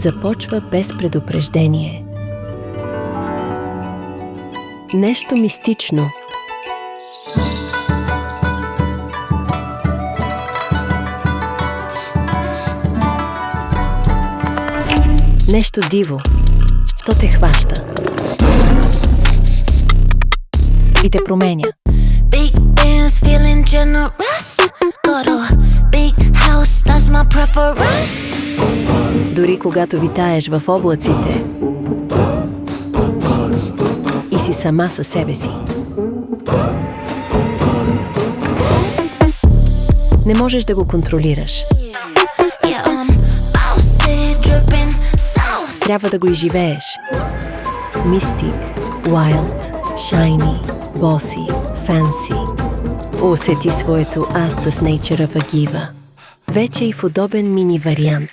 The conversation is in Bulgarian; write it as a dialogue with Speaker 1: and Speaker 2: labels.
Speaker 1: започва без предупреждение. Нещо мистично. Нещо диво. То те хваща. И те променя.
Speaker 2: Big bands feeling generous. Got a big house, that's my preference.
Speaker 1: Дори когато витаеш в облаците и си сама със себе си. Не можеш да го контролираш.
Speaker 2: Yeah, bossy, dripping sauce.
Speaker 1: Трябва да го изживееш. Mystic, wild, shiny, bossy, fancy. Усети своето аз с Nature of a Giva. Вече и в удобен мини вариант.